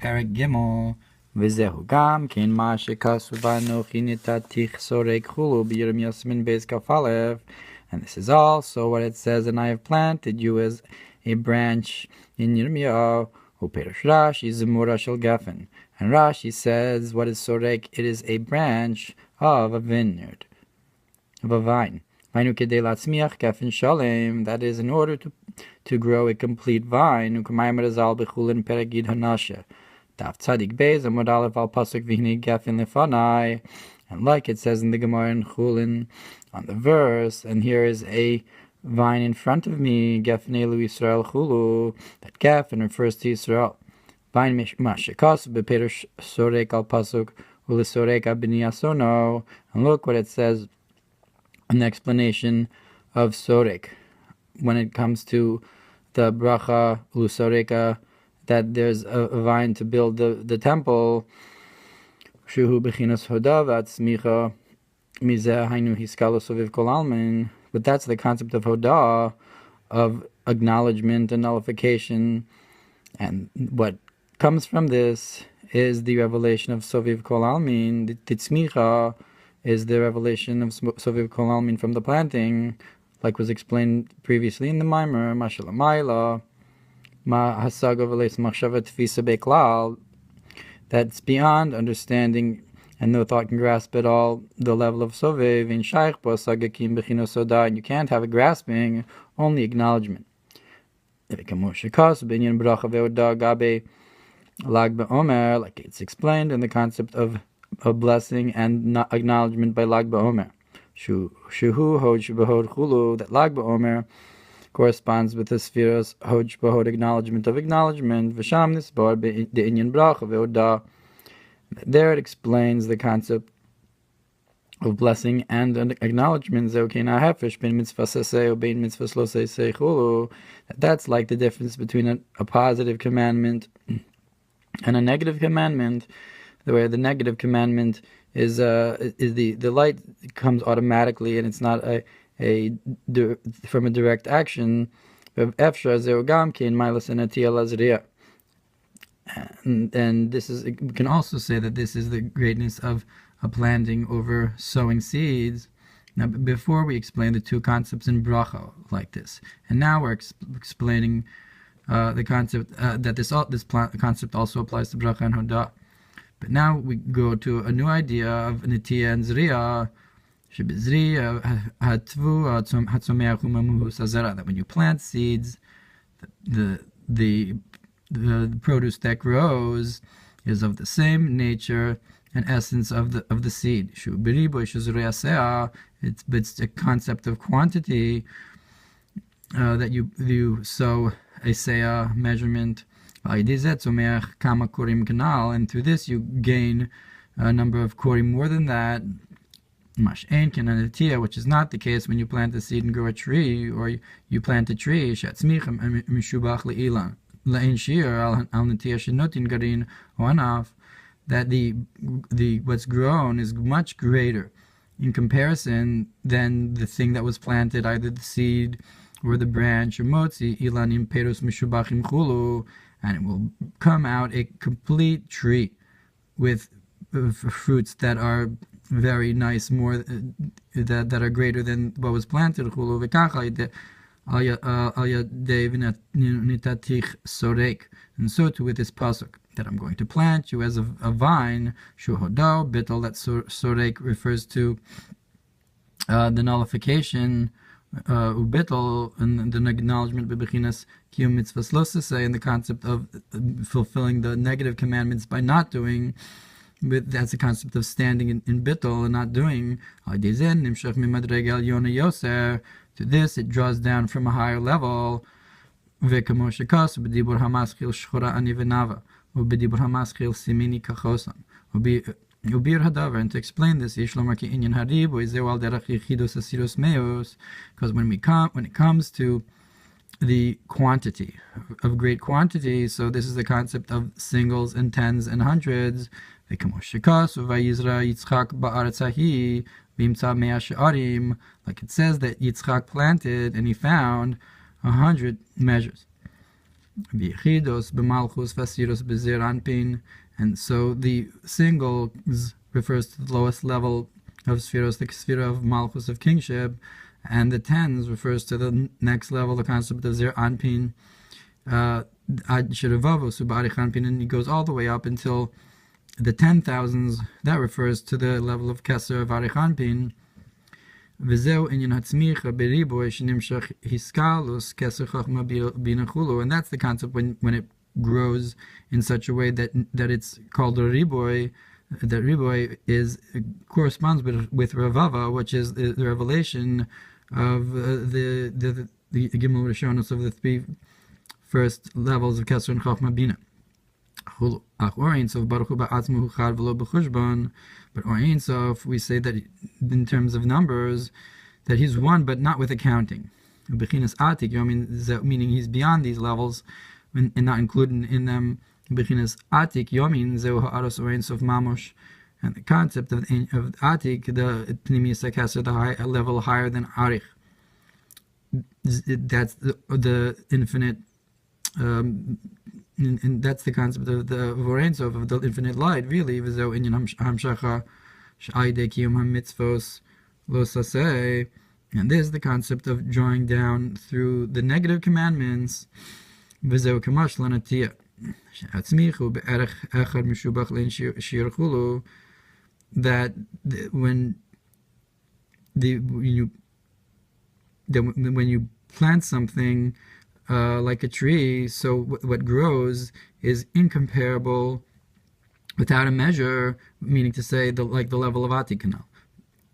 פרק ג' וזהו גם כן מה שכתוב ואנוכי נתתיך שורק חולו בירמיה סימן בייס כ"א, and this is also what it says, and I have planted you as a branch in Yirmiyahu. Uperush Rashi Zemura shel Geffen, and Rashi says, what is sorek? It is a branch of a vineyard, of a vine. That is, in order to grow a complete vine. And like it says in the Gemara in Chulin on the verse, and here is a vine in front of me, Geffen Elu Yisrael Chulu, that Geffen refers to Yisrael. Vine Mashikos Beperush Sorek al Pasuk Ulisorek Abini Asono, and look what it says in the explanation of Sorek when it comes to the bracha Ulisoreka, that there's a vine to build the temple. Shuhu Bechinas Hoda Vatzmicha Mizeh Hainu Hiskalo Soviv Kol Almin. But that's the concept of Hodah, of acknowledgement and nullification. And what comes from this is the revelation of Soviv Kol Almin. The Tzemach is the revelation of Soviv Kol Almin from the planting, like was explained previously in the Mamar, Mashalamayla, Ma Hasaga V'leis Machshava Tfisa Beklal, that's beyond understanding, and no thought can grasp at all the level of Soviv in Shaykh Bosagakim Bechino Soda, and you can't have a grasping, only acknowledgement. Like it's explained in the concept of blessing and acknowledgement by Lag BaOmer. Shuhu Hod Shubahod Chulu, that Lag BaOmer corresponds with the spheres Hod Shubahod, acknowledgement of acknowledgement, V'sham Nisbar the Inyan Bracha Ve'odah. There it explains the concept of blessing and acknowledgement. That's like the difference between a positive commandment and a negative commandment, where the negative commandment is the light comes automatically and it's not from a direct action. And this is, we can also say that this is the greatness of a planting over sowing seeds. Now, before we explain the two concepts in bracha like this, and now we're explaining the concept that this concept also applies to bracha and hodah. But now we go to a new idea of nitiyah and zriya. That when you plant seeds, the produce that grows is of the same nature and essence of the seed. It's a concept of quantity, that you sow a seah measurement, and through this you gain a number of korim more than that. Which is not the case when you plant a seed and grow a tree, or you plant a tree that the what's grown is much greater in comparison than the thing that was planted, either the seed or the branch, or motzi ilanim perus mishubachim chulu, and it will come out a complete tree with fruits that are very nice, more that are greater than what was planted. Chulu v'kacha and so too with this pasuk, that I'm going to plant you as a vine, shuhodau bittel, that sorek refers to the nullification, ubittel, and the acknowledgement bebechinas kiyum mitzvahs lo saseh, in the concept of fulfilling the negative commandments by not doing. But that's the concept of standing in bittul and not doing. To this it draws down from a higher level. And to explain this, because when it comes to the quantity of great quantity, so this is the concept of singles and tens and hundreds. Like it says that Yitzchak planted and he found 100 measures. V'yechidos b'malchus v'asiros b'zir anpin. And so the singles refers to the lowest level of spheros, the sphere of malchus of kingship, and the tens refers to the next level, the concept of zir anpin. And he goes all the way up until the 10,000s. That refers to the level of keser of arichanpin. And that's the concept when it grows in such a way that it's called a riboy. That riboy corresponds with Ravava, which is the revelation of the Gimel Rishonos of the three first levels of Keser and Chachma Bina. But Or Ein Sof, we say that in terms of numbers, that he's one, but not with accounting. Meaning he's beyond these levels and not included in them. Bechinas Atik Yomin Zeu Ha'aros Or Ein Sof Mamosh. And the concept of Atik, the Pnimius HaKeser, the level higher than Arich. That's the infinite. And that's the concept of the Vorensov, of the infinite light, really. And this is the concept of drawing down through the negative commandments. That when you plant something like a tree, so what grows is incomparable without a measure, meaning to say the level of Atikana.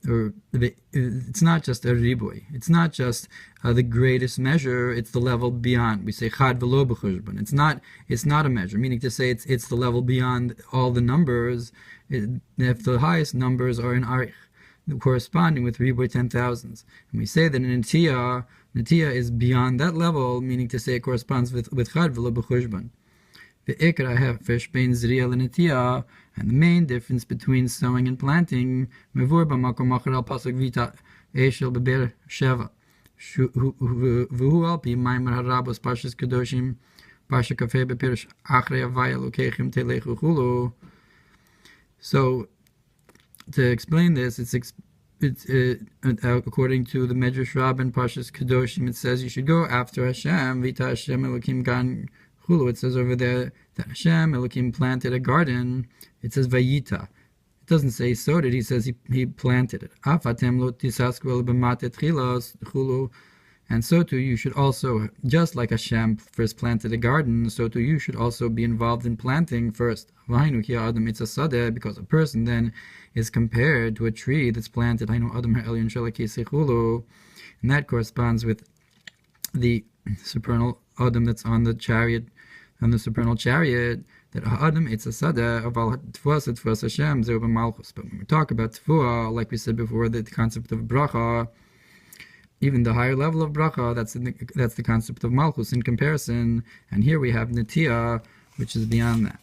Or it's not just a riboy. It's not just the greatest measure. It's the level beyond. We say chad v'lo b'chushbon. It's not a measure, meaning to say it's the level beyond all the numbers. If the highest numbers are in arich, corresponding with riboy 10,000s, and we say that in Natiya is beyond that level, meaning to say it corresponds with chad v'lo b'chushbon. The ikra hefesh bein zriya l'natiya, and the main difference between sowing and planting, mevur b'makom acher al pasuk vita eshel beber sheva, v'hu al pi maimer harabos parshas kadoshim, parsha kafeh bepirish achrei avaya lokechim telechu chulu. So, to explain this, it's according to the Medrash Rabbah Parshas Kadoshim, it says you should go after Hashem, Vita Hashem Elokim Gan Chulu. It says over there that Hashem Elokim planted a garden. It says Vayita. It doesn't say he sowed it, he says he planted it. Afatem lo tisasku el b'matet chilas chulu. And so too you should also, just like Hashem first planted a garden, so too you should also be involved in planting first. Because a person then is compared to a tree that's planted. And that corresponds with the supernal Adam that's on the chariot, on the supernal chariot, that Adam it's a sada of al tfuas Hashem zeu b'malchus. But when we talk about tfuah, like we said before, the concept of bracha, even the higher level of bracha, that's the concept of malchus in comparison. And here we have natiya, which is beyond that.